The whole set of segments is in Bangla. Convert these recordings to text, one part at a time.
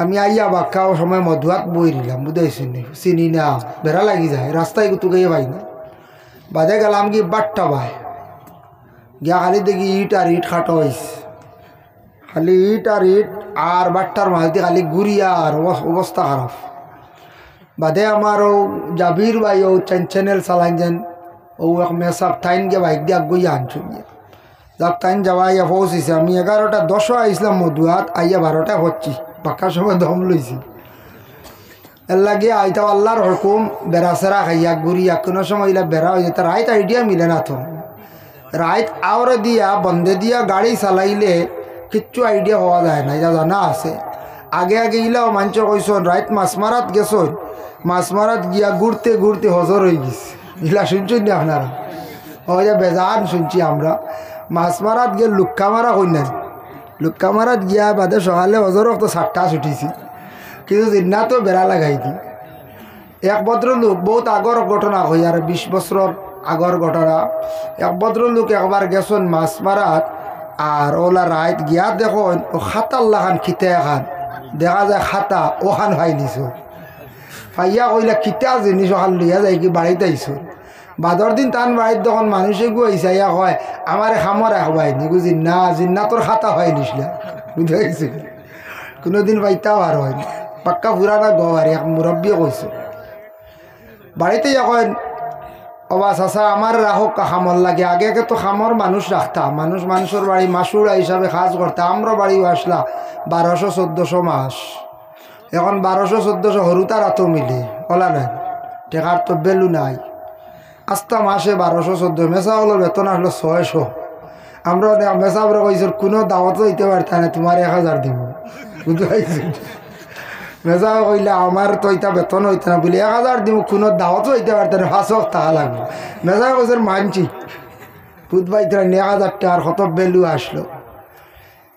আমি আইয়া বাক্কাও সময় মধুয়াত বই দিলাম বুঝাইছি চিনি না বেড়া লাগি যায় রাস্তায় গুতুকে পাই না বাদে গেলাম কি বাট্টা ভাই গিয়া খালি দেখি ইট আর ইট খাটো হয়েছে খালি ইট আর ইট আর বাট্টার মাঝে খালি গুড়িয়া আর অবস্থা খারাপ বাদে আমার ও জাবির ভাই ও চ্যানেল চালাইন যেন ও এক মেসাব টাইন গিয়ে বাইক দিয়ে গইয়া আনছো গিয়া যাক টাইন যাওয়া আইয়া পৌঁছিছে আমি 11টা 10 আইসলাম মধুয়াত আইয়া 12টা হচ্ছি পাক্কার সময় দম লইছি এর লাগে আইতা আল্লাহর হুকুম বেড়া সেরা খাইয়া গুড়িয়া কোনো সময় ইলা বেড়া হয়ে যেত রাইত আইডিয়া মিলে না তো রাইত আওরে দিয়া বন্ধে দিয়া গাড়ি চালাইলে কিচ্ছু আইডিয়া হওয়া যায় না এটা জানা আছে আগে আগে ইলাও মাঞ্চ কইসন রাইত মাছ মারাত গেছন মাছ মারাত গিয়া ঘুরতে ঘুরতে হজর হয়ে গেছে ইলা শুনছেন না আপনারা ওই যে বেজান শুনছি আমরা মাছ মারাত গিয়ে লুক্কা মারা কই না লুক্কা মারাত গিয়া বাদে সকালে হজর তো 7টা ছুটিছি কিন্তু জিন্না তো বেড়া লাগাই দি এক ভদ্রলোক বহুত আগর ঘটনা হই আর 20 বছর আগর ঘটনা এক ভদ্রলোক একবার গেছেন মাছ মারাত আর ওলা রাইত গিয়া দেখুন ও খাতার লাখান খিতে খান দেখা যায় খাতা ওখান ভাই নিছ ফাইয়া কইলা খিতা জিনিস ওখান লইয়া যাই কি বাড়িতে আইস বাদর দিন টান বাড়িত যখন মানুষে গুয়াইছে ইয়া হয় আমার খামর রাখবাই নি জিন্না জিন্না তোর খাতা হয় নিসলা বুঝতে পারছি কোনোদিন পাইতাও আর হয় পাক্কা পুরানা গর এক মুরব্বী কইছে বাড়িতে এখন অবা চাচা আমার রাহক খামর লাগে আগে আগে তো খামর মানুষ রাখতাম মানুষের বাড়ি মাসুরা হিসাবে কাজ করতাম আমরা বাড়িও আসলা 1200-1400 মাস এখন 1200-1400 হরুতার এত মিলে ওলা নাই টেকার তো বেলু নাই আস্তা মাসে 1200-1400 মেসা হলো বেতন আসলো 600 আমরা মেসাবরে কইসর কোনো দাওয়াতও দিতে পারতাম না তোমার 1000 দিব বুঝতে পারছি মেজা কইলে আমার তো এটা বেতন হইতে না বলে 1000 দিব কোনো দাওয়াতও হইতে পারতেন 5 টাকা লাগবে মেজা কইসের মানছি বুধ পাইতে 1000 টাকার কত ভ্যালু আসলো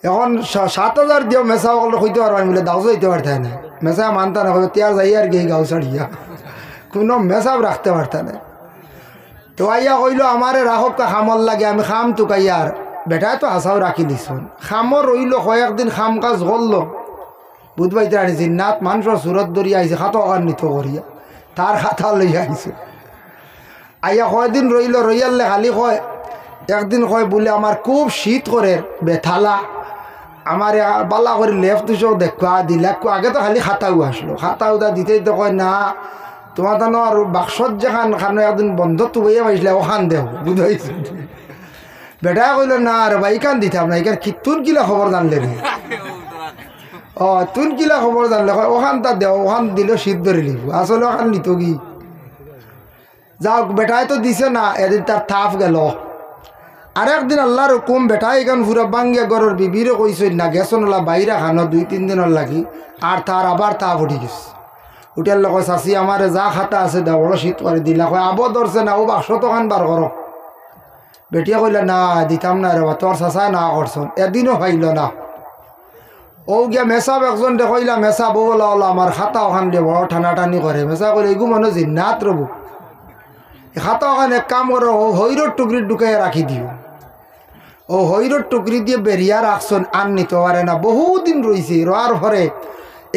এখন 7000 দিও মেসা হইতে পারবো আমি বলে দাওয়াতও হইতে পারতাম না মেসা মানতা না তিয়ার যাই আর কি গাও ছাড়িয়া কোনো মেসাব রাখতে পারতাম না তো আইয়া কইলো আমারে রাখক খামর লাগে আমি খাম টুকাইয়ার বেটায় তো হাসাও রাখি দিছুন খামর রইল কয়েকদিন খাম কাজ করলো বুধবাইতে আনিছি নাত মানুষের সুরত ধরিয়া আইছে খাতা ওখান নিত করিয়া তার খাতা লইয়া আইছে আইয়া কয়দিন রইল রইয়ালে খালি কয় একদিন কয় বলে আমার খুব শীত করে বেথালা আমার বালা করে লেফট দিছো দেখা দিলা আগে তো খালি খাতাও আসলো খাতা উদা দিতেই তো কয় না তোমার তো আর বাক্সত যেখান খানো একদিন বন্ধ তো বইয়া পাইছিলে ওখান দেও বুঝাইছে বেটা কইল না আর ভাই কান দিতাম না এখানে তুন কিলা খবর জানলে রে তুন কিলা খবর জানলে ওখান তা দেও ওখান দিল শীত ধরে লিব আসলে ওখান নিত কি যাও বেটায় তো দিছে না এদিন তার থাপ গেল আর একদিন আল্লাহর হুকুম বেটা এখান পুরা বাঙ্গিয়া গরের বিবিরে কইসই না গেছন ওলা বাইরে খানো 2-3 দিনের লাগি আর তার আবার তাপ উঠি গেছে উঠার লোক চাষি আমার যা খাতা আছে দা বড় শীত করে দিলা কয় আবো ধরছে না ও 500 টাকা বার করো বেটিয়া কইলা না দিতাম না রে তোর চাষায় না করছন এদিনও পাইল না ও গিয়া মেসাব একজন দেখইলা মেসাব বলা হলো আমার খাতা ওখান দিয়ে বড় টানাটানি করে মেসা করে এগু মনে জিন্নাত রবু খাতা ওখানে এক কাম করো ও হৈরর টুকরি ঢুকাই রাখি দিও ও হৈরর টুকরি দিয়ে বেরিয়া রাখছন আন নিতে পারে না বহুদিন রয়েছে রোয়ার পরে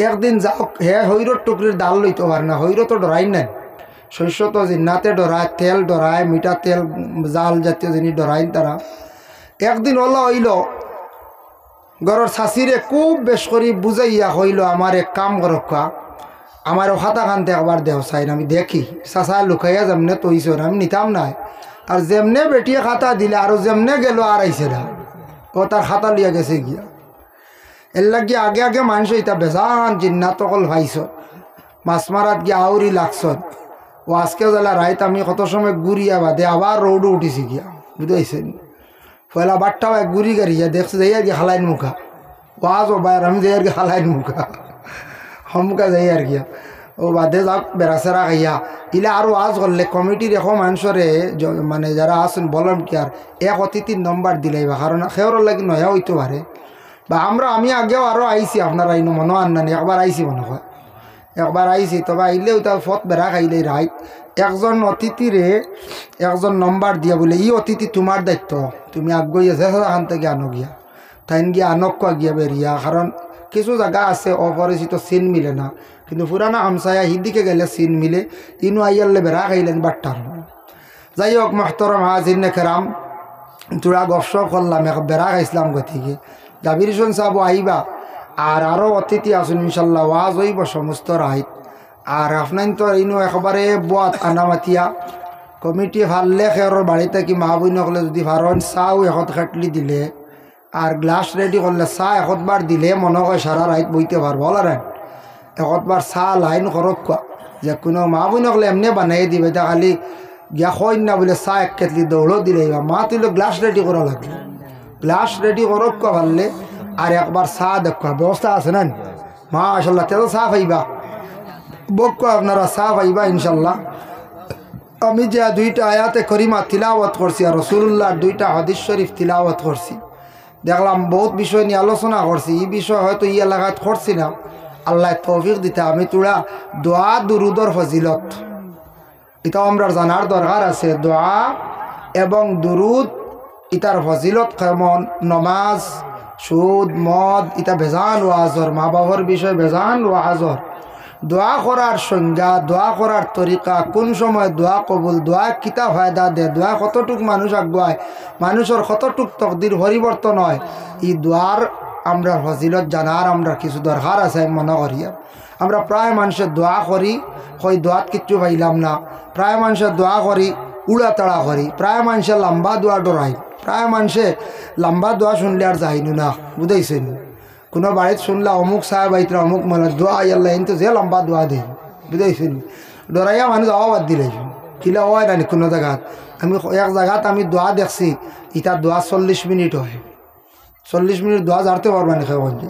একদিন যাও হে হৈরর টুকরির ডাল লইতে পারে না হৈর তো ডরাই নাই শস্য তো জিন্নাতে ডরায় তেল ডরায় মিঠা তেল জাল জাতীয় জিনিস ডরাইন তারা একদিন ওলা হইল ঘরের শাশিরে খুব বেশ করি বুঝাইয়া হইল আমার এক কাম করক্কা আমার খাতা খানতে একবার দেও চাই আমি দেখি চাষা লুকাইয়া যেমনে তৈছ আমি নিতাম নাই আর যেমনে বেটিয়ে খাতা দিলে আর যেমনে গেল আর আইসে না ও তার খাতা লিয়া গেছে গিয়া এর লাগিয়ে আগে আগে মানুষ এটা বেজান জিন্নাত অকল ভাইছ মাছ মারাত গিয়া আউরি লাগছ ও আজকে জ্বালা রাইত আমি কত সময় ঘুরিয়া বাদে আবার রোডও উঠিছি গিয়া বুঝাইছেন পয়লা বাট্টাও এক ঘুরি গাড়িয়া দেখছে যাই আর কি হালাইন মুখা ওয়াজ ও বাইর আমি যাই আর কি হালাইন মুখা হমুকা যাই আর গিয়া ও বাদে যাক বেড়াচেরা খাইয়া ইলে আর ওয়াজ করলে কমিটির এখন মানুষরে মানে যারা আছেন বলেন কি আর এক অতিথির নম্বর দিলাইবা কারণ সেওর লাগি নয়া হইতে পারে বা আমি আগেও আরও আইছি আপনারা ইনো মনে আন্নানি একবার আইছি মনে হয় একবার আইছি তবে আইলেও তার ফত বেড়া খাইলে রাইত একজন অতিথিরে একজন নম্বর দিয়া বলে ই অতিথি তোমার দায়িত্ব তুমি আগ গিয়ে যেখান থেকে আনো গিয়া তাইন গিয়া আনক গিয়া বেরিয়া কারণ কিছু জায়গা আছে অপরিচিত সিন মিলে না, কিন্তু পুরানা হামসায়া হিদিকে গেলে সিন মিলে। ইনু আইয়াল্লে বেড়া খাইলেন বাট্টার। যাই হোক মোহতরম হাজির কেরাম, তোরা গপসপ করলাম, এক বেড়া খাইছিলাম গতিকে জাবির হোসেন সাহেব আইবা, আর আরও অতিথি আসুন ইনশাল্লাহ, ওয়াজ হইব সমস্ত রাইত। আর আপনার তো ইনু একবারে বাত আনামাতিয়া কমিটি ভাললে খেয়ার বাড়িতে কি মা বই নকলে যদি ভারণ চাও এখত খাটলি দিলে আর গ্লাস রেডি করলে চাহ একতবার দিলে মনে হয় সারা রাইত বইতে পারবো। বলারেন একতবার চাহ লাইন করক কোয়া যে কোনো মা বই নকলে এমনি বানাই দিবে, তা খালি গিয়া খই না বলে চাহ এক কেটলি দৌড়ও দিলে মা তুইলে গ্লাস রেডি করা লাগবে। গ্লাস রেডি করক কোয়া পারলে আর একবার চাহ দেখা ব্যবস্থা আছে না মা আসল্লাহ, তেল চাহ পাইবা বক আপনারা চাহ পাইবা ইনশাল্লাহ। আমি যে দুইটা আয়াতে করিমা তিলাওয়াত করছি আর রাসূলুল্লাহর দুইটা হাদিস শরীফ তিলাওয়াত করছি, দেখলাম বহুত বিষয় নিয়ে আলোচনা করছি। এই বিষয় হয়তো এই এলাকাত করছি না, আল্লাহ তৌফিক দিতে। আমি তোরা দোয়া দুরুদর ফজিলত এটাও আমরা জানার দরকার আছে। দোয়া এবং দুরুদ ইটার ফজিলত কেমন, নমাজ, সুদ, মদ ইটা বেজান ওয়াজর, মা বাবার বিষয় বেজান ওয়াজর। দোয়া করার সংজ্ঞা, দোয়া করার তরিকা, কোন সময় দোয়া কবুল, দোয়া কিতা ফায়দা দে, দোয়া কতটুক মানুষ আগুয়ায়, মানুষের কতটুক তকদির পরিবর্তন হয়, এই দোয়ার আমরা ফজিলত জানার আমরা কিছু দরকার আছে মনে করি। আমরা প্রায় মানুষের দোয়া করি, হয় দোয়াত কিচ্ছু পাইলাম না, প্রায় মানুষের দোয়া করি উড়া তাড়া করি, প্রায় মানুষের লম্বা দোয়া ডরাই, প্রায় মানুষে লম্বা দোয়া শুনলে আর যাইনু না, বুঝাইছেন। কোনো বাড়িত শুনলা অমুক সাহেব আইতরা অমুক মানে দোয়া আল্লাহ কিন্তু যে লম্বা দোয়া দেয়, বুঝাইছেন। ডরাইয়া মানুষ আওয়াজ দিলে কিলা হয় না কোনো জায়গাত। আমি এক জায়গাত আমি দোয়া দেখছি, ইটা দোয়া 40 মিনিট হয়। 40 মিনিট দোয়া জারতে পারবা না খেয়ে বলছে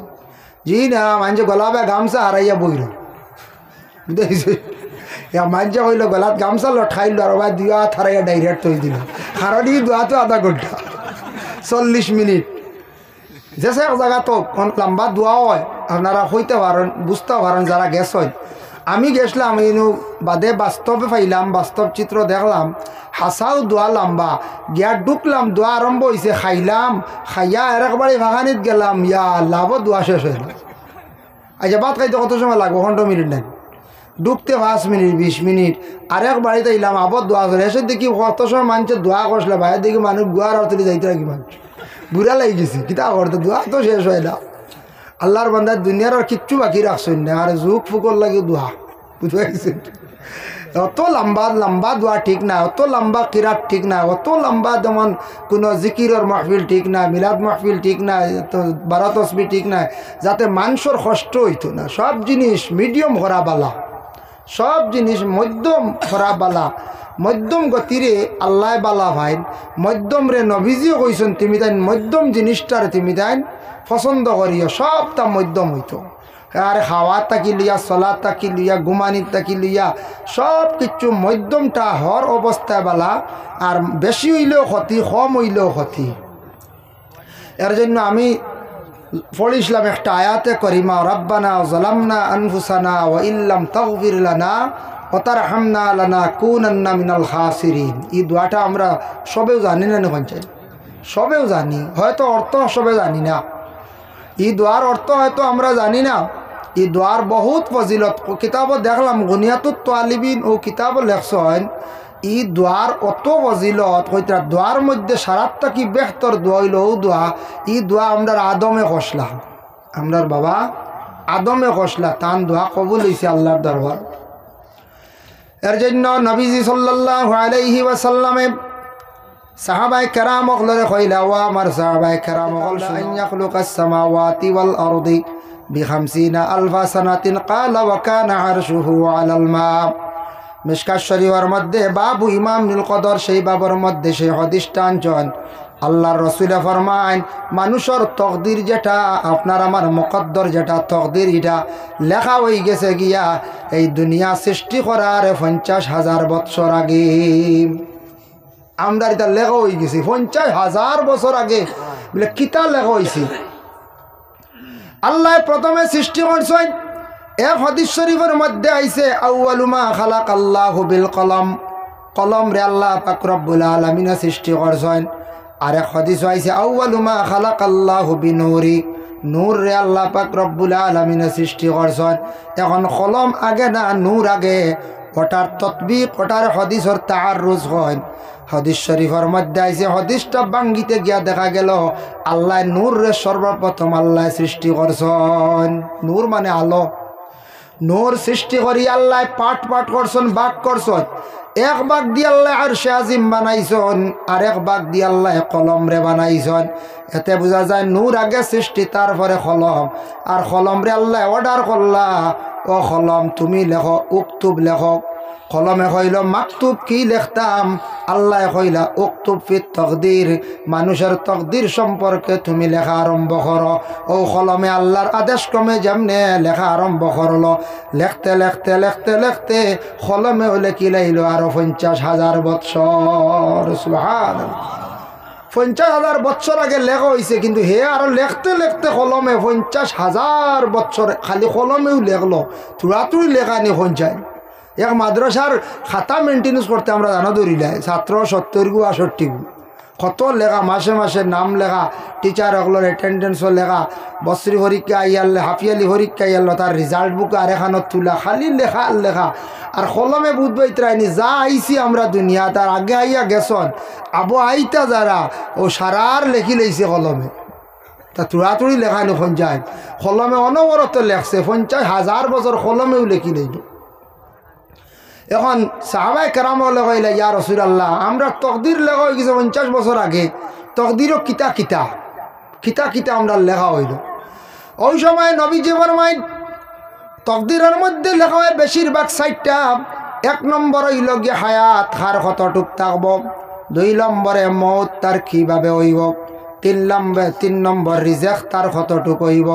জি না, মানুষে গলাবে গামছা হারাইয়া বইল, বুঝাইছে। মানুষে কইল গলাত গামছা লঠাইল আর বা দোয়া হারাইয়া ডাইরেক্ট থই দিল, কারণ এই দোয়া তো আধা ঘন্টা 40 মিনিট। যেসে এক জায়গা তো লম্বা দোয়া হয়, আপনারা হইতে পারেন বুঝতে পারেন যারা গেছ হয়। আমি গেছিলাম ইনু বাদে বাস্তবে পাইলাম, বাস্তব চিত্র দেখলাম, হাসাও দোয়া লম্বা গিয়া ঢুকলাম, দোয়া আরম্ভ হয়েছে, খাইলাম, খাইয়া আর একবারে ভাগানিত গেলাম, ইয়া লাভ দোয়া শেষ হইল। আচ্ছা ভাত খাইতে কত সময় লাগবে? 15 মিনিট নেন, ঢুকতে 5 মিনিট 20 মিনিট। আরেক বাড়িতে এলাম, আবার দোয়া করে এসে দেখি কত সময় মানুষের দোয়া করছিল, বাইরে দেখি মানুষ গোয়ার অর্থে যাইতে রাখি, মানুষ বুড়া লাগি গেছি কিতা করতে, দোয়া তো শেষ হয় না। আল্লাহর বান্দার দুনিয়ার আর কিচ্ছু বাকি রাখছেন না, আর যুগ ফুকর লাগে দোয়া, বুঝতে পারছেন। অত লম্বা লম্বা দোয়া ঠিক না, অত লম্বা কিরাত ঠিক না, অত লম্বা যেমন কোনো জিকিরের মাহফিল ঠিক না, মিলাদ মাহফিল ঠিক না, বারা তসবিহ ঠিক না, যাতে মানুষের কষ্ট হইতো না। সব জিনিস মিডিয়াম করা বালা, সব জিনিস মধ্যম করা বালা, মধ্যম গতিরে আল্লাহ বালা ভাইন, মধ্যম রে নবীজিও কইছেন তুমি তাই মধ্যম জিনিসটারে তুমি তাই পছন্দ করিও, সব তা মধ্যম হইতো। আর খাওয়ার তাকি লইয়া, চলার তাকি লইয়া, ঘুমানির তাকি লইয়া সব কিছু মধ্যমটা হর অবস্থায় বালা, আর বেশি হইলেও ক্ষতি, কম হইলেও ক্ষতি। এর জন্য আমি পড়িছিলাম একটা আয়াতে করিমা, রব্বানা যালামনা আনফুসানা ওয়া ইল্লাম তাগফির লানা ওয়া তারহামনা লানাকুনান্না মিনাল খাসিরিন। এই দোয়াটা আমরা সবেও জানি না, পঞ্চায়েত সবেও জানি, হয়তো অর্থ সবে জানি না। এই দোয়ার অর্থ হয়তো আমরা জানি না। এই দোয়ার বহুত ফজিলত কিতাবত দেখলাম, গুনিয়াতুত তালিবিন ও কিতাব লেখছেন ই দোয়ার অত ফজিলত কইতা। দোয়ার মধ্যে সারাতটা কি বেহতর দোয়া হইল ও দোয়া, ই দোয়া আমরার আদমে কষলা, আমরার বাবা আদমে কষলা, তান দোয়া কবুল হয়েছে আল্লাহর দরবার। এর জন্য নবীজি সাল্লাল্লাহু আলাইহি ওয়াসাল্লামে সাহাবায়ে কেরাম হলরে কইলা, ওয়া আমার সাহাবায়ে কেরাম হল আন ইয়াখলুকাস সামাওয়াতি ওয়াল আরদি বিখামসিনা আলফা সানাতিন ক্বালা ওয়া কানা আরশুহু আলাল মা। মিশকাত শরীফের মধ্যে বাবু ইমাম নুল কদর, সেই বাবর মধ্যে সেই হাদিসটা আনছেন। আল্লাহর রাসূল ফরমায়, মানুষের তকদির যেটা, আপনার আমার মুকদ্দর যেটা তকদির, এটা লেখা হয়ে গেছে গিয়া এই দুনিয়া সৃষ্টি করার 50,000 বছর আগে। আমরা এটা লেখা হয়ে গেছি 50,000 বছর আগে। বলে কিতা লেখা হয়েছে? আল্লাহ প্রথমে সৃষ্টি করছেন। এক হাদিস শরীফের মধ্যে আইছে, আউয়ালু মা খালাকাল্লাহু বিল কলম, কলম রে আল্লাহ পাক রব্বুল আলামিন সৃষ্টি করছেন। আর এক হাদিস আইছে, আউয়ালু মা খালাকাল্লাহু বিনূরি, নূর রে আল্লাহ পাক রব্বুল আলামিনে সৃষ্টি করছেন। এখন কলম আগে না নূর আগে, ওটার ততবিক ওটার হদিসর তাআররুজ হয়। হদিস শরীফের মধ্যে আইছে, হদিসটা বাঙ্গিতে গিয়া দেখা গেল আল্লাহ নূর রে সর্বপ্রথম আল্লাহ সৃষ্টি করছেন। নূর মানে আলো। নূর সৃষ্টি করি আল্লাহ পাট পাট করছেন, বাক করছেন। এক বাক দিয়ে আল্লাহ আরশে আজিম বানাইছেন, আর এক বাক দিয়ে আল্লাহ কলম রে বানাইছেন। এতে বোঝা যায় নূর আগে সৃষ্টি, তারপরে কলম। আর কলম রে আল্লাহ অর্ডার করলা, ও কলম তুমি লেখো, উক্তুব লেখো। কলমে কইল মাকতুব, কি লিখতাম? আল্লাহ কইলা উক্তুব ফিত তকদির, মানুষের তকদির সম্পর্কে তুমি লেখা আরম্ভ করো। ও কলমে আল্লাহর আদেশ ক্রমে যেমনে লেখা আরম্ভ করলো। লেখতে লেখতে লেখতে লেখতে কলমে লেখি লাইল আরো 50,000 বৎসর। সুবহানাল্লাহ, 50,000 বৎসর আগে লেখা হয়েছে, কিন্তু হে আরো লেখতে লেখতে কলমে 50,000 বৎসর খালি কলমেও লেখলো। তুড়াতুড়ি লেখা নি পঞ্চায়। এক মাদ্রাসার খাতা মেনটেন্স করতে আমরা জানা ধরিলাই ছাত্র 70-62 কত লেখা, মাসে মাসে নাম লেখা, টিচার ওগুলোর অ্যাটেন্ডেন্সও লেখা, বছরি পরীক্ষা আইয়াল, হাফিয়ালি পরীক্ষা আইয়াল, তার রেজাল্ট বুক আর এখানত তুলা, খালি লেখা আর লেখা। আর কলমে বুধ বৈত্রাইনি যা আইছি আমরা দুনিয়া তার আগে আইয়া গেছন, আবো আইতা যারা ও সারার লেখি লইছে কলমে। তা তুড়াতুড়ি লেখানো পঞ্চায় কলমে অনবরত লেখছে, 50,000 বছর কলমেও লেখি লইল। এখন সাহাবায়ে কেরাম কইলে ইয়া রাসূলুল্লাহ, আমরা তকদির লেখা হয়ে গেছে 50 বছর আগে, তকদিরও কিতা কিতা কিতা কিতা আমরা লেখা হইল। ওই সময় নবীজি ফরমাইন তকদিরের মধ্যে লেখা হয় বেশিরভাগ 60টা। 1 নম্বর হইল গিয়ে হায়াত, হার কতটুক থাকব। 2 নম্বরে মৌত, তার কীভাবে হইব। 3 নম্বর রিজেক, তার কতটুক হইব।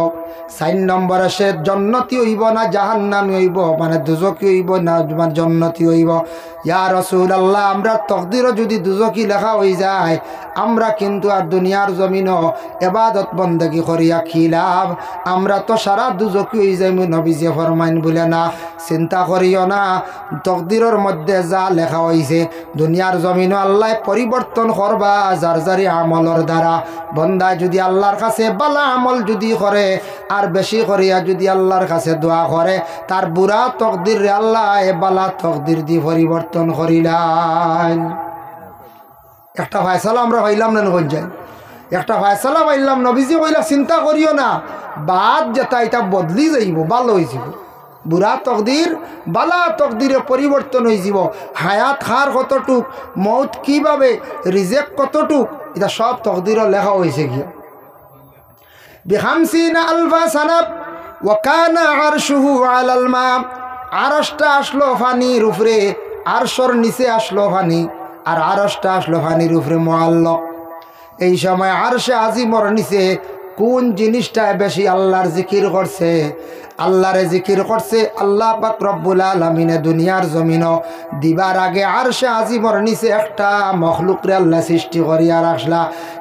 4 নম্বরে সে জন্নতি হইব না জাহান্নামী হইব, মানে দুজকি হইব না জন্নতি হইব। ইয়া রাসূলুল্লাহ, আমরা তকদিরও যদি দুজকি লেখা হয়ে যায়, আমরা কিন্তু আর দুনিয়ার জমিনও ইবাদত বন্দেগী করিয়া কি লাভ? আমরা তো সারা দুজকি হয়ে যাই। নবীজি ফরমাইন বলে না, চিন্তা করিও না, তকদিরের মধ্যে যা লেখা হয়েছে দুনিয়ার জমিনও আল্লাহ পরিবর্তন করবা যার যারি আমলের দ্বারা। বন্দায় যদি আল্লাহর কাছে বালা আমল যদি করে আর বেশি করিয়া যদি আল্লাহর কাছে দোয়া করে, তার বুড়া তকদির রে আল্লাহ এ বালা তকদির দি পরিবর্তন করিলেন। একটা ফয়সালা আমরা হইলাম না নজাই, একটা ফয়সালা পাইলাম। নবীজি কইলা চিন্তা করিও না, বাদ যেটা এটা বদলি যাইব, ভালো হয়ে যাব। বুড়া তকদির বালা তকদিরে পরিবর্তন হয়ে যাব। হায়াত হার কতটুক, মৌত কিভাবে, রিজেক কতটুক, এটা সব তকদিরও লেখা হয়েছে গিয়া। বিখামসিনা আলফা সানাব ওয়া কানা আরশুহু আলাল মা, আরশটা আসলো পানির উপরে, আরশর নিচে আসলো পানি, আর আরশটা আসলো পানির উপরে মুআল্লাক। এই সময় আরশে আজিমর নিচে কোন জিনিসটা বেশি আল্লাহর জিকির করছে? আল্লাহরে জিকির করছে আল্লাহ পাক রব্বুল আলামিনে দুনিয়ার জমিনও দিবার আগে আরশে আজিমর নিচে একটা মখলুকরে আল্লাহ সৃষ্টি করিয়া রাখলা।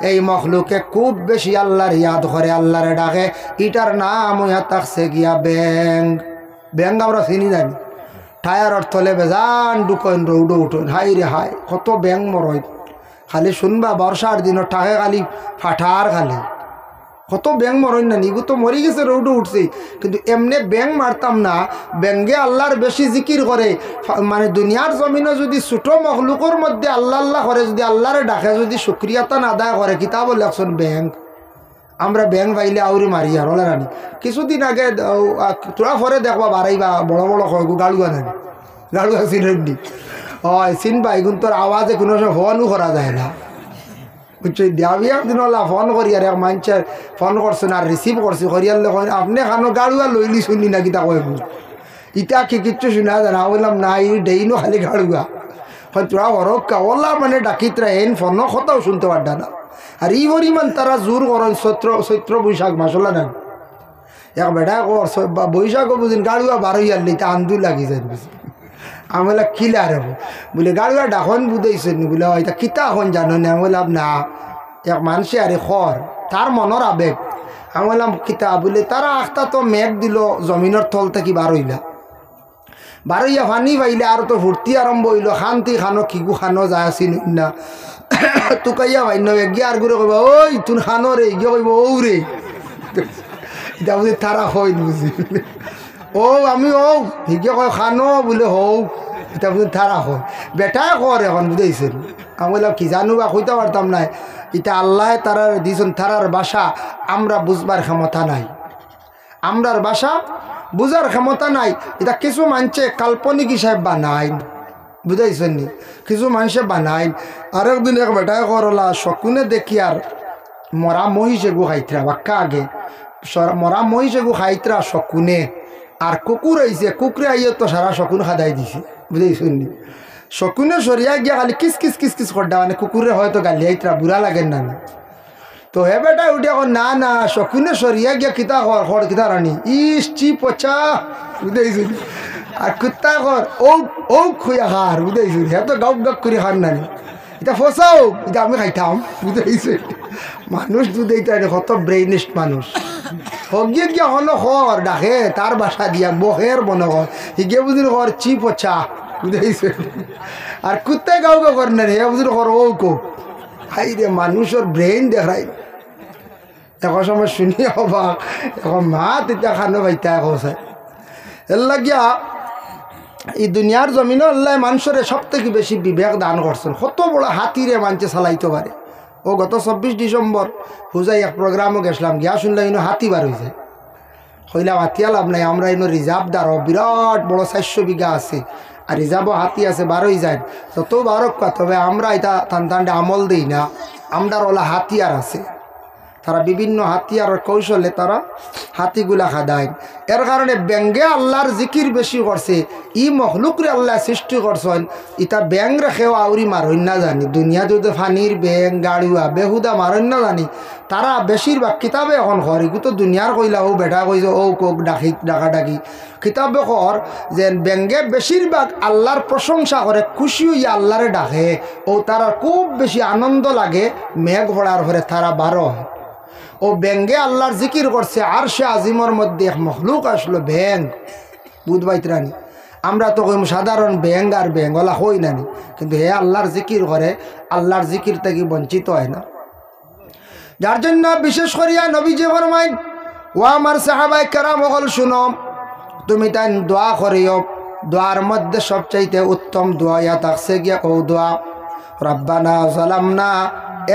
এই মখলুকে খুব বেশি আল্লাহর ইয়াদ করে, আল্লাহরে ডাকে। এটার নাম হইয়া থাকছে গিয়া ব্যাং। ব্যাং আমরা চিনি জানি, টায়ারর তলে বেজান ডুকন রৌডো উঠোন, হাই রে হাই কত ব্যাং মরই। খালি শুনবা বর্ষার দিনও টাকে খালি ফাটার, খালি কত ব্যাং মরই না, নিগু তো মরি গেছে, রৌডো উঠছে। কিন্তু এমনি ব্যাং মারতাম না, ব্যাঙ্গে আল্লাহর বেশি জিকির করে। মানে দুনিয়ার জমিনে যদি ছোটো মখলুকর মধ্যে আল্লাহ আল্লাহ করে, যদি আল্লাহরে ডাকে, যদি শুক্রিয়াতা না আদায় করে, কিতাব লেখছেন ব্যাং। আমরা ব্যাং পাইলে আউরি মারি আর ওলা রানি। কিছুদিন আগে তোরা পরে দেখবা বাড়াইবা বড় বড় গাড়ুয়া নানি, গাড়ুয়া চিনি হয় চিনবা। এখন তোর আওয়াজে কোনো ফোনও করা যায় না, বুঝছো। দেওয়া দিন ওলা ফোন করি আর এক মানুষের ফোন করছেন আর রিসিভ করছে, করিয়ালে আপনি খানো গাড়ুয়া লইলি শুনি না, কিতা কয় ইটা কি কিচ্ছু শোনা জানা। বললাম না, ই ডেইনো খালি গাড়ুয়া হয়। তোরা হরক্কা ওলা মানে ডাকিতরা এন ফোন কথাও শুনতে পারডা না। আর এই পরিমাণ তারা জোর করেন চৈত্র বৈশাখ মাসলা না। এক বেটা কর বৈশাখও বুঝিন গাড়ুয়া বারোই আনলি, তা আন্দু লাগি যায় বুঝি। আমি বললাম কিলা রে বলে গাড়ুয়া ডাখন বুঝাইছেন বলে এটা কিতা এখন জানো না। আমি বললাম না, এক মানুষে আরে খর তার মনের আবেগ। আমি বললাম কিতা বলে তারা আখতা তো মেঘ দিল জমিনের থল থেকে বারইলা, বারইয়া ফানি পাইলে আর তো ভর্তি আরম্ভ হইল। খানতি খানো কিগু খানো যায় আসি না, তুকাইয়া ভাই ন গিয়ে আর ঘুরে কইবা ওই তুন খানো রে, গিয়ে কইব ও রে। এটা বুঝি তারা হয় বুঝি ও আমি ও হিকে কয় খানো বলে হও এটা বুঝি তারা হয় বেটাই কর এখন বুঝাইছেন আমি বললাম কি জানো বা কইতে পারতাম না এটা আল্লাহ তারার দিয়েছেন তারার বাসা আমরা বুঝবার ক্ষমতা নাই আমরার বাসা বুঝার ক্ষমতা নাই এটা কিছু মানুষে কাল্পনিক হিসাবে বানাই বুঝাইছেন নি কিছু মানুষে বানাই আর একদিন এক বেটায় করলা শকুনে দেখি আর মরা মহিষে গু খাইতরা বাক্কা আগে মরা মহিষে গু খাইতরা শকুনে আর কুকুর আইছে কুকুরে আইয়ে তো সারা শকুন খাদাই দিছে বুঝাইছেন নি শকুনে সরিয়া গিয়া খালি কিস কিস কিস কিস করডা মানে কুকুরে হয়তো গালি আইতরা বুড়া লাগেন না তো হে বেটা উঠে না না শকুনে সরিয়া গিয়া কিতা কর কিতা রানি ইস চি পচা বুঝাইছেন আর কুত্তা কর ও খুঁয়া খার বুঝাইছেন হে তো গাউক গাউক করে খান নানি এটা ফসাও এটা আমি খাইতাম বুঝাইছে মানুষ দুধ এইটা কত ব্রেইনিস্ট মানুষ হগিয়ে গিয়া হলো খর ডাকে তার বাসা দিয়া বহের মনে কর হিগে বুঝির কর চি পচা বুঝাইছে আর কুত্তায় গাউ গাউ কর না হে বুঝির কর ও কো হাই রে মানুষের ব্রেইন দেখাই এখন সময় শুনি হবা এখন মা তেতিয়া খানো ভাইতা কসায় এর লাগিয়া এই দুনিয়ার জমিনে আল্লাহ মানুষের সব থেকে বেশি বিবেক দান করছেন কত বড় হাতিরে মানুষে চালাইতে পারে ও গত 24 ডিসেম্বর হুজাই এক প্রোগ্রামও গেছিলাম গিয়া শুনলাম ইনো হাতি বার হয়েছে হইলাম হাতিয়া লাভ নাই আমরা ইনো রিজার্ভ দ্বারা বিরাট বড় 400 বিঘা আছে আর রিজার্ভও হাতি আছে বারোই যায় যত বারক তবে আমরা এটা টানটান্ডে আমল দিই না আমরার ওলা হাতিয়ার আছে তারা বিভিন্ন হাতিয়ার কৌশলে তারা হাতিগুলা খাদায় এর কারণে ব্যাঙ্গে আল্লাহর জিকির বেশি করছে ই মখলুকরে আল্লাহ সৃষ্টি করছেন ইটা ব্যাং রেখেও আউরি মারণ না জানি দুনিয়া যদি ফানির ব্যাং গাড়ুয়া বেহুদা মারণ না জানি তারা বেশিরভাগ কিতাবে এখন ঘর এগু তো দুনিয়ার কইলা ও বেটা কইছে ও কোক ডাকি কিতাবে কর যে ব্যাঙ্গে বেশিরভাগ আল্লাহর প্রশংসা করে খুশি হইয়া আল্লাহরে ডাকে ও তারা খুব বেশি আনন্দ লাগে মেঘ ভরার ঘরে তারা বারো হয় ও ব্যাঙ্গে আল্লাহর জিকির করছে আর সে আজিমর মধ্যে এক মখলুক আসলো ব্যাং বুধবাইতরানি আমরা তো কইম সাধারণ ব্যাং আর ব্যাঙ্গলা হই নানি কিন্তু হে আল্লাহর জিকির করে আল্লাহর জিকির থেকে বঞ্চিত হয় না যার জন্য বিশেষ করিয়া নবীজি ফরমাইন ও আমার সাহাবায়ে কেরাম হল শুনো তুমি তাই দোয়া করিও দোয়ার মধ্যে সবচাইতে উত্তম দোয়া ইয়া থাকছে গিয়া ও দোয়া রব্বানা যালামনা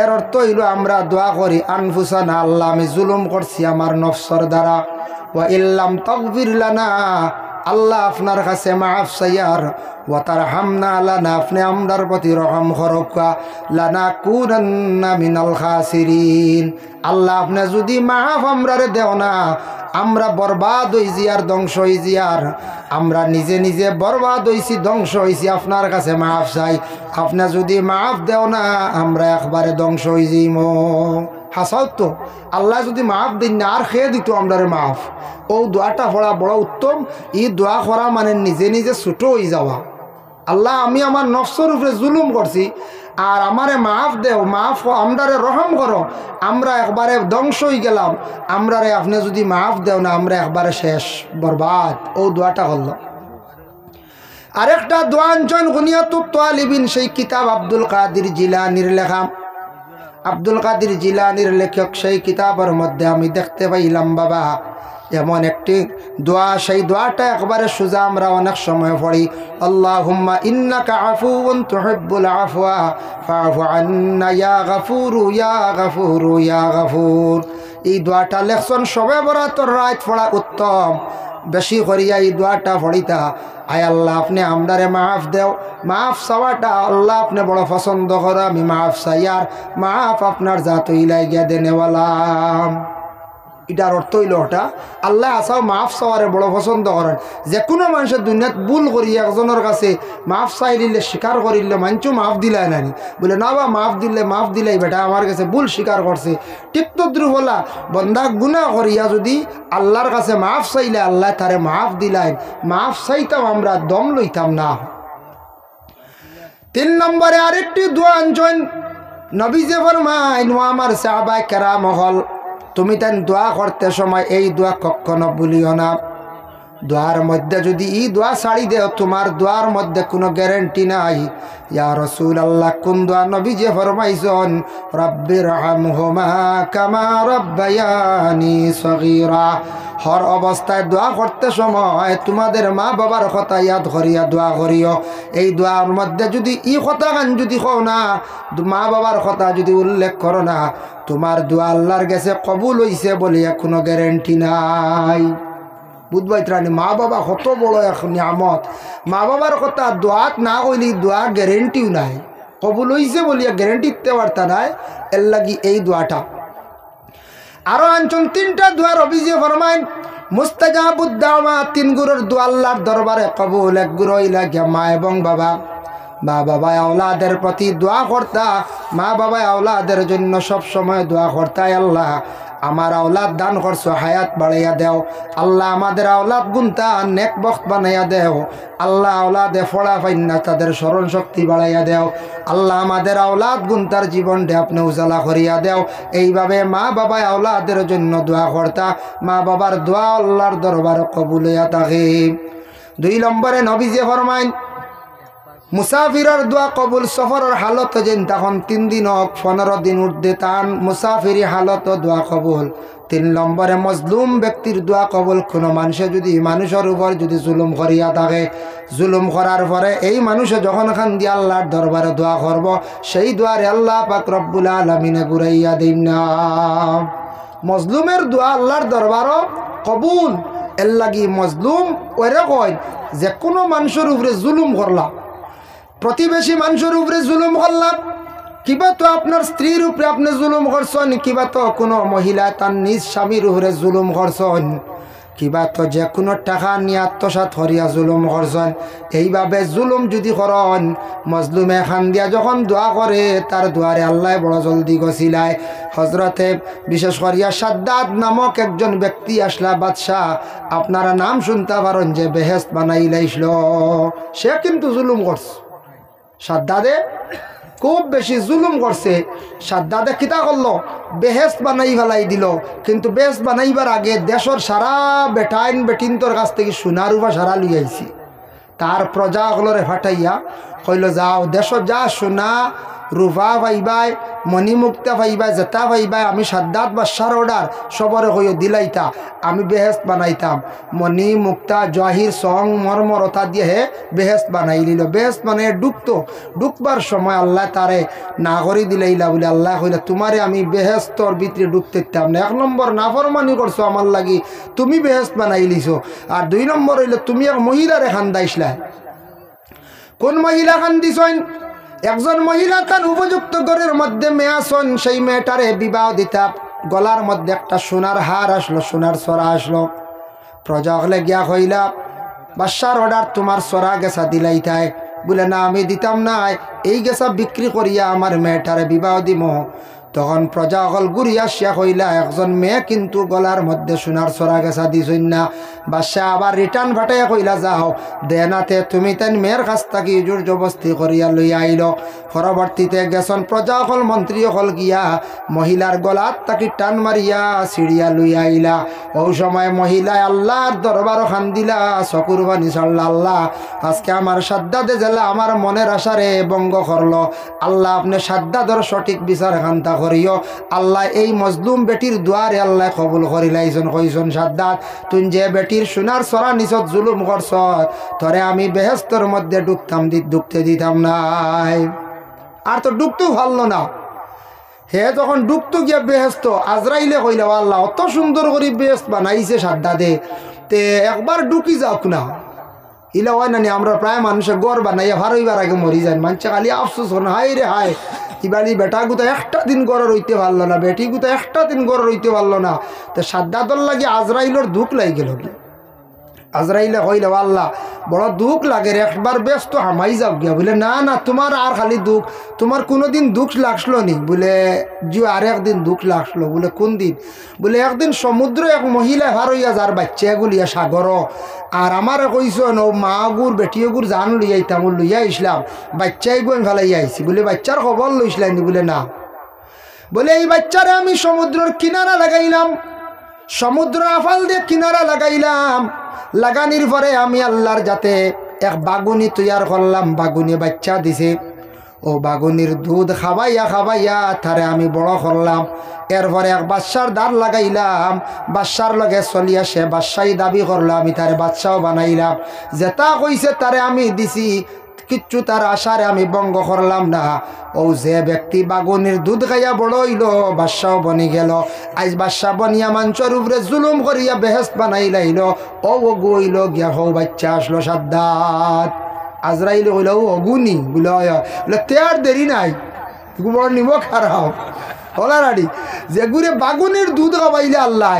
এর অর্থ হইল আমরা দোয়া করি আনফুসানা আল্লাহ আমি জুলুম করছি আমার নফসর দ্বারা ওয়া ইল্লাম তাগফির লানা আল্লাহ আপনার কাছে মাফ চাইয়ার ওয়া তারহামনা লানা আপনি আমরার প্রতি রহম করকা লানা কুনান্না মিনাল খাসিরিন আল্লাহ আপনি যদি মাফ আমরারে দেও না আমরা বরবাদ হই জিয়ার ধ্বংস হই জিয়ার আমরা নিজে নিজে বরবাদ হইছি ধ্বংস হইছি আপনার কাছে মাফ চাই আপনি যদি মাফ দেও না আমরা একবারে ধ্বংস হই যাইম হাসাও তো আল্লাহ যদি মাফ দিন না আর খেয়ে দিত আমরারে মাফ ও দোয়াটা পড়া বড় উত্তম এই দোয়া করা মানে নিজে নিজে ছোট হয়ে যাওয়া আল্লাহ আমি আমার নফসের উপরে জুলুম করছি আর আমারে মাফ দেও মাফ আমরারে রহম করো আমরা একবারে ধ্বংস হয়ে গেলাম আমরারে আপনি যদি মাফ দেও না আমরা একবারে শেষ বরবাদ ও দোয়াটা করল আরেকটা দোয়া আনছেন গুনিয়াতুত তালিবিন সেই কিতাব আব্দুল কাদের জিলানির লেখা আব্দুল কাদের জিলানির লেখক সেই কিতাবের মধ্যে আমি দেখতে পাইলাম বাবা এমন একটি দোয়া সেই দোয়াটা একবারে সোজা আমরা অনেক সময় পড়ি আল্লাহুম্মা ইন্নাকা আফুউন তুহিব্বুল আফওয়া ফাআফু আন্না ইয়া গাফুরু ইয়া গাফুরু ইয়া গাফুর এই দোয়াটা লেখছেন সবে বরাতর রাত পড়া উত্তম বেশি করিয়া এই দোয়াটা পড়িতা আয় আল্লাহ আপনি আমরারে মাফ দেও মাফ চাওয়াটা আল্লাহ আপনি বড় পছন্দ করো আমি মাফ চাই আর মাফ আপনার জাত ইলাই গিয়া দেনেওয়ালাম এটার অর্থ হইল ওটা আল্লাহ আসাও মাফ চাওয়ারে বড় পছন্দ করেন যে কোনো মানুষের দুনিয়াত ভুল করি একজনের কাছে মাফ চাইলে স্বীকার করিলে মানুষ মাফ দিলাই নানি বলে না বা মাফ দিলে বেটা আমার কাছে ভুল স্বীকার করছে ঠিক তো দ্রুবলা বন্দা গুনাহ করিয়া যদি আল্লাহর কাছে মাফ চাইলে আল্লাহ তারে মাফ দিলাই মাফ চাইতাম আমরা দম লইতাম না 3 নম্বরে আরেকটি দোয়া আনছেন নবীজি ফরমায় ও আমার সাহাবায়ে কেরাম হল তুমি তাই দোয়া করতে সময় এই দোয়া কখনো ভুলিও না দোয়ার মধ্যে যদি ই দোয়া ছাড়ি দেও তোমার দোয়ার মধ্যে কোনো গ্যারান্টি নাই। ইয়া রাসূলুল্লাহ কোন দোয়া নবী যে ফরমাইছেন রব্বির হামহুমা কামা রাব্বায়ানি সগীরা। হর অবস্থায় দোয়া করতে সময় তোমাদের মা বাবার কথা ইয়াদ করিয়া দোয়া করিও। এই দোয়ার মধ্যে যদি ই কথা গান যদি কও না, মা বাবার কথা যদি উল্লেখ করো না, তোমার দোয়া আল্লাহর কাছে কবুল হইছে বলিয়া কোনো গ্যারান্টি নাই। বুঝবাই ত্রাণী মা বাবা কত বড় এক নিয়ামত। মা বাবার কথা দোয়াত না কইলি দোয়া গ্যারেন্টিও নাই, কবুল হইছে বলিয়া গ্যারেন্টি দিতে পারতা নাই। এর লাগি এই দোয়াটা আরো আনছন তিনটা দোয়ার অভিযোগ ফরমাইন মুস্তাজাবুদ দাওয়া। তিন গুরুর দোয়া আল্লাহর দরবারে কবুল। এক গুরু হইলা গিয়া মা এবং বাবা। মা বাবা আওলাদের প্রতি দোয়া করতা, মা বাবা আওলাদের জন্য সব সময় দোয়া করতায় আল্লাহ আমার আওলাদ দান করছো, হায়াত বাড়াইয়া দেও। আল্লাহ আমাদের আওলাদ গুনতা নেক বখত বানাইয়া দেও। আল্লাহ আওলাদে ফোড়া ফাইন্না তাদের স্মরণ শক্তি বাড়াইয়া দেও। আল্লাহ আমাদের আওলাদ গুনতার জীবনটা আপনি উজালা করিয়া দেও। এইভাবে মা বাবা আওলাদের জন্য দোয়া করতা। মা বাবার দোয়া আল্লাহর দরবারে কবুল হইয়া থাকে। 2 নম্বরে নবীজি ফরমাইন মুসাফিরের দোয়া কবুল। সফরের হালত যেন তখন 3 দিন হোক 15 দিন উর্ধে তান মুসাফিরি হালত দোয়া কবুল। 3 নম্বরে মজলুম ব্যক্তির দোয়া কবুল। কোনো মানুষে যদি মানুষের উপর যদি জুলুম করিয়া থাকে, জুলুম করার পরে এই মানুষে যখন খান দিয়ে আল্লাহর দরবারে দোয়া করব, সেই দোয়ারে আল্লাহ পাক রব্বুল আলামিনে ঘুরাইয়া দিন না। মজলুমের দোয়া আল্লাহর দরবারও কবুল। এর লাগি মজলুম ওরে কয় যে কোনো মানুষের উপরে জুলুম করলাম, প্রতিবেশী মানুষের উপরে জুলুম করলাম, কিবা তো আপনার স্ত্রীর উপরে আপনি জুলুম করছেন, কিবা তো কোনো মহিলা তার নিজ স্বামীর উপরে জুলুম করছেন, কিবা তো যে কোনো টাকা নিয়ে আত্মসাৎ করিয়া জুলুম করছেন। এইভাবে জুলুম যদি করেন, মজলুমে খান দিয়া যখন দোয়া করে তার দুয়ারে আল্লাহ বড় জলদি গছিলায়। হজরতে বিশেষ করিয়া সাদ্দাদ নামক একজন ব্যক্তি আসলা বাদশাহ, আপনারা নাম শুনতে পারেন যে বেহেস্ত বানাই লাইছিল। সে কিন্তু জুলুম করছে, সাদ্দাদে খুব বেশি জুলুম করছে। সাদ্দাদে কিতা করলো, বেহেস্ত বানাই ফেলাই দিল। কিন্তু বেহেস্ত বানাইবার আগে দেশের সারা বেটাইন বেটিনতর কাছ থেকে সোনার রূপা সারা লই আইছি। তার প্রজাগুলোরে ফাটাইয়া কইল যাও দেশত যা সোনা রূপা পাইবাই, মণিমুক্তা পাইবাই, জেতা পাইবাই, আমি সাদ্দাত বাদশার অর্ডার সবরে কইও দিলাইতা, আমি বেহেস্ত বানাইতাম। মণি মুক্তা জহির সং মর্মরতা দিয়ে হে বেহেস্ত বানাই লিল। বেহেস্ত মানে ডুবতো, ডুববার সময় আল্লাহ তারে না করি দিলাইলা বলে আল্লাহ কইলা তোমারে আমি বেহেস্তর ভিতরে ডুবতে দিতাম না। 1 নম্বর নাফরমানি করছো আমার লাগি, তুমি বেহেস্ত বানাই লিছো। আর 2 নম্বর হইল তুমি এক মহিলারে খান্দাইছিলা। কোন মহিলা খান্দিছেন? একজন মহিলা তার উপযুক্ত ঘরের মধ্যে মেয়ে আসন, সেই মেয়েটারে বিবাহ দিতা। গলার মধ্যে একটা সোনার হার আসলো, সোনার সরা আসলো। প্রজা হলে গিয়া কইলা বাদশার অর্ডার তোমার সরা গেছা দিলাইতায়। বলে না আমি দিতাম না, এই গেছা বিক্রি করিয়া আমার মেয়েটারে বিবাহ দিব। তখন প্রজা হল ঘুরিয়া আসিয়া কইলা একজন মেয়ে কিন্তু গলার মধ্যে সোনার সরা গেছা দিছই না। বাদশাহ আবার রিটার্ন ফাটাইয়া কইলা যাও দেনাতে তুমি তেন মেয়ের কাছ থেকে জোর জবস্তি করিয়া লইয়া আইল। পরবর্তীতে গেছন প্রজা হল মন্ত্রী হল গিয়া মহিলার গলার তাকে টান মারিয়া ছিড়িয়া লইয়া আইলা। ও সময় মহিলায় আল্লাহর দরবার খান দিলা, চকুর বানি ছাড়লা, আল্লাহ আজকে আমার সাদ্দাদে জেলা আমার মনের আশারে ভঙ্গ করলো। আল্লাহ আপনি সাদ্দাদর সঠিক বিচার খান্তা করিও। আল্লাহ এই মজলুম বেটির দুয়ারে আল্লাহ কবুল করিলাইছন। কইছন সাদ্দাত তুই যে বেটির সোনার সরা নিছত জুলুম করছ, তরে আমি বেহেস্তর মধ্যে ডুবতে দিতাম নাই। আর তো ডুবতেও ভালো না। হে যখন ডুবতো গিয়া বেহেস্ত, আজরাইলে কইলা আল্লাহ অত সুন্দর করে বেহেস্ত বানাইছে সাদ্দাদে, তে একবার ডুকি যাওক না। ইলা হয় না, আমরা প্রায় মানুষের গড় বানাইয়া ভারইবার আগে মরি যান। মানুষে খালি আফসোস হন, হাই রে হায় ইবালি বেটা গুতা একটা দিন গড় রইতে পারলো না, বেটি গুতা একটা দিন গড় রইতে পারলো না। তো সাদ্দাদর লাগে আজরাইলের দুঃখ লাগি গেল। আজরাইলে হইলে আল্লাহ বড় দুঃখ লাগে, একবার ব্যস্ত হামাই যাও গিয়া। বলে না না তোমার আর খালি দুঃখ, তোমার কোনো দিন দুঃখ লাগলো নি? বলে জি আর একদিন দুঃখ লাগলো। বলে কোন দিন? বলে একদিন সমুদ্র এক মহিলা হার হইয়া যার বাচ্চা এগুলিয়া সাগর, আর আমার কইসন ও মা গুর বেটিও গুর জান লইয়াইতাম, লইয়া ইসলাম বাচ্চাই বোন ফেলাইয়া আইছি। বলে বাচ্চার খবর লইসলাই নি? বলে না। বলে এই বাচ্চারে আমি সমুদ্রের কিনারা লাগাইলাম, সমুদ্র আফাল দিয়ে কিনারা লাগাইলাম। লাগানির পরে আমি আল্লাহর যাতে এক বাগুনি তৈয়ার করলাম, বাগুনি বাচ্চা দিছে। ও বাগুনির দুধ খাবাইয়া খাবাইয়া তারে আমি বড় করলাম। এরপরে এক বাচ্চার দ্বার লাগাইলাম, বাচ্চার লগে চলিয়া সে বাচ্চাই দাবি করলাম, আমি তারে বাচ্চাও বানাইলাম। যেটা কইছে তারে আমি দিছি, কিচ্ছু তার আশারে আমি ভঙ্গ করলাম না। ও যে ব্যক্তি বাগুনির দুধ খাইয়া বড় হইল, বাদশাও বনি গেল। আজ বাদশা বনিয়া মানুষের উপরে জুলুম করিয়া বেহেস্ত বানাই লাইল। ও গইল গিয়া হো বাচ্চা আসলো সাদ্দাত। আজরাইল হইল ও অগুনি বলে তেয়ার দেরি নাই, বড় নিব খারাপ হলারাডি যে গুড়ে বাগুনের দুধ খাবাইলে আল্লাহ,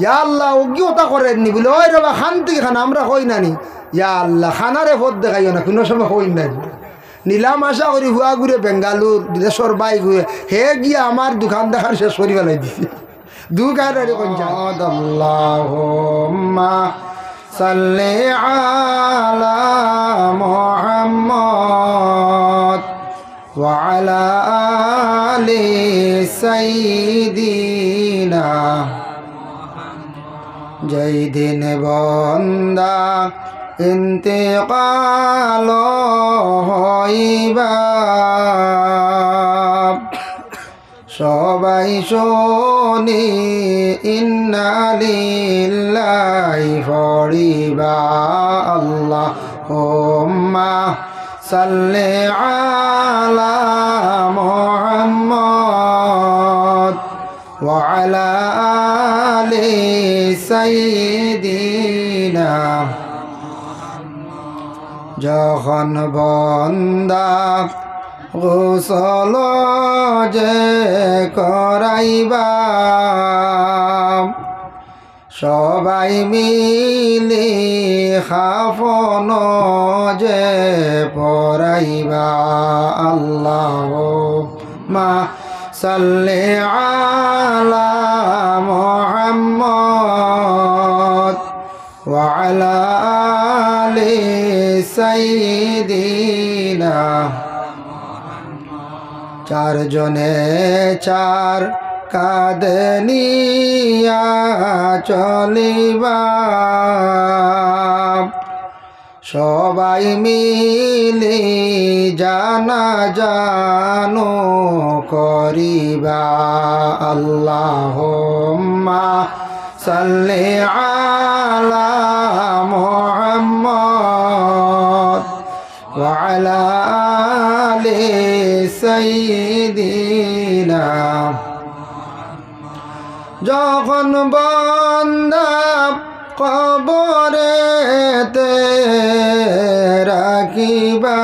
ইয়া আল্লাহ অজ্ঞ ওটা করেননি বলে ওই রবা খান থেকে খানা আমরা হই নানি, ইয়া আল্লাহ খানারে ভোট দেখাইও না, কোনো সময় হই নাই। নিলাম আশা করি হুয়া ঘুরে বেঙ্গালুর দেশের বাই ঘুরে হে গিয়া আমার দোকান দেখার শেষ করি ফেলাই দিছি। দোকান আল্লাহুম্মা সাল্লি আলা মুহাম্মদ ওয়া আলা আলি সাইয়্যিদিনা। যেই দিন বন্দা ইন্তেকাল হইবা, সবাই শুনি ইন্না লিল্লাহি পড়িবা। আল্লাহুম্মা সাল্লি আলা মুহাম্মদ ওয়া আলা আলি সাইয়্যিদিনা। যখন বন্দা গোসল যে করাইবা, সবাই মিলি খাফন যে পরাইবা। আল্লাহুম্মা সাল্লি আলা মুহাম্মদ ওয়া আলা আলি সাইয়্যিদিনা। চারজনে চার কাঁদনিয়া চলিবা, সবাই মিলি জানাজানো করিবা। আল্লাহুম্মা সাল্লি আলা মুহাম্মদ ওয়া আলা আলি সাইয়্যিদিনা। যখন বান্দা কবরেতে রাখিবা,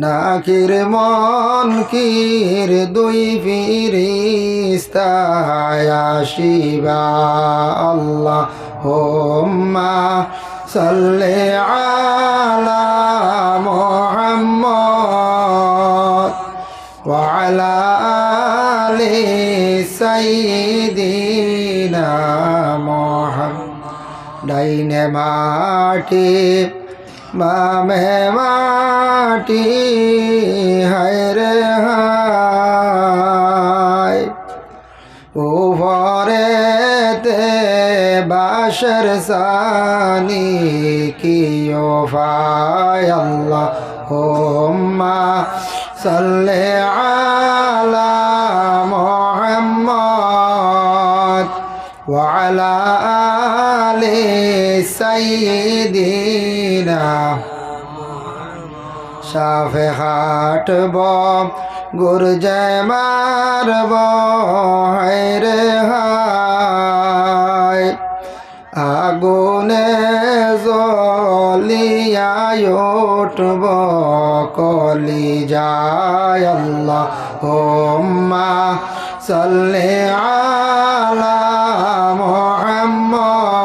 নাকির মুনকির দুই ফিরিস্তা আসিবা। আল্লাহুম্মা সাল্লি আলা মুহাম্মদ ওয়া আলা আলি সাইয়্যিদিনা মুহাম্মদ। ডাইনে মাটি বামে মাটি হায়রে হায়, উপরেতে বাশর সানি কিও ফায়। আল্লাহুম্মা সাল্লি আলা মুহাম্মদ ওয়া আলা আলি সাইয়্যিদিনা। সাফে হাটব গুরজে মারব হায়রে হায়, আগুনে জ্বলিয়া উঠব কলিজায়। আল্লাহুম্মা সাল্লি আলা মুহাম্মদ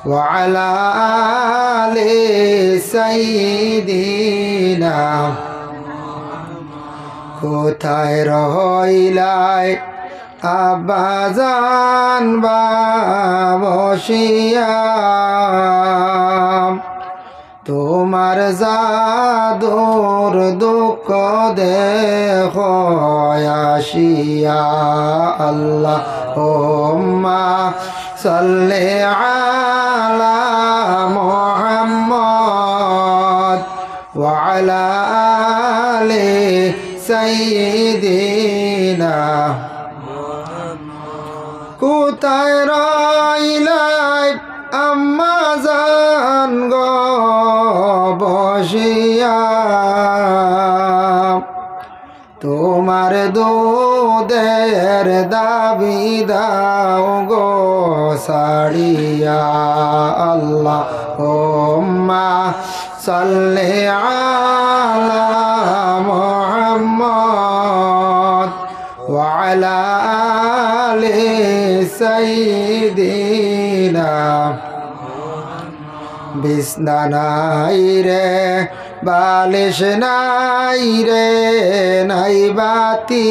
ওয়া আলা আলি সাইয়্যিদিনা। কোথায় রহিলাই আব্বাজান বসিয়া, তোমার জাদুর দুঃখ দেখো আসিয়া আল্লাহুম্মা সাল্লি আলা মুহাম্মদ ওয়া আলা আলি সাইয়্যিদিনা কোথায় রইলাই আম্মা জান গো বসিয়া তোমার দুধের দাবি দাও গো সাড়িয়া আল্লাহুম্মা সাল্লি আলা মুহাম্মদ ওয়া আলা আলি সাইয়্যিদিনা বিছনা নাই রে বালিশ নাই রে নাই বাতি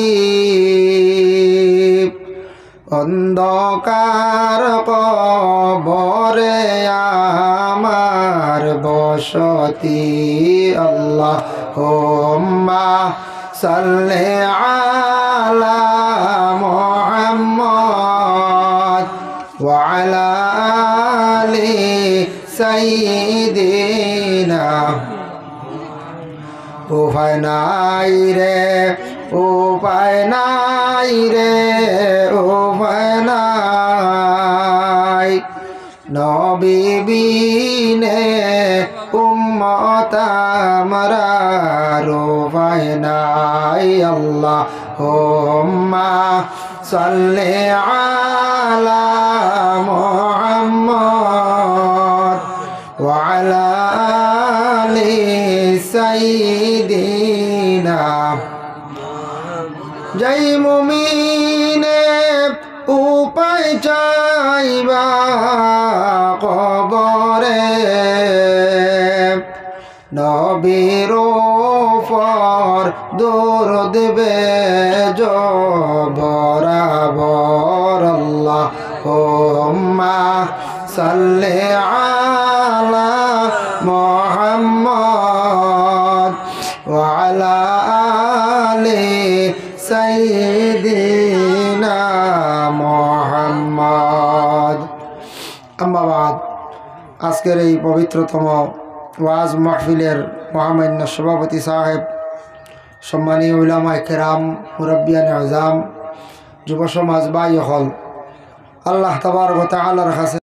অন্ধকার কবরে আমার বসতি আল্লাহুম্মা সাল্লি আলা মুহাম্মদ ওয়া আলা আলি সাইয়্যিদিনা উপায় নাই রে উপায় নাই রে উপায় নাই নবী বিনে উম্মত আমরার উপায় নাই আল্লাহুম্মা সাল্লি আলা মুহাম্মদ ওয়া আলা আলি সাইয়্যিদিনা জয় মুমিনে উপায় চাইবা কবরে নবীর উপর দরুদ বেজ বরাবর আল্লাহুম্মা সাল্লি আলা মুহাম্মদ ওয়া আলা আলি সাইয়্যিদিনা মুহাম্মদ। আম্মা বাদ, আজকের এই পবিত্রতম ওয়াজ মাহফিলের মহামান্য সভাপতি সাহেব, সম্মানীয় উলামায়ে কেরাম, মুরব্বিয়ানে আযম, যুব সমাজ ভাই হল, আল্লাহ তাবারক ওয়া তাআলার কাছে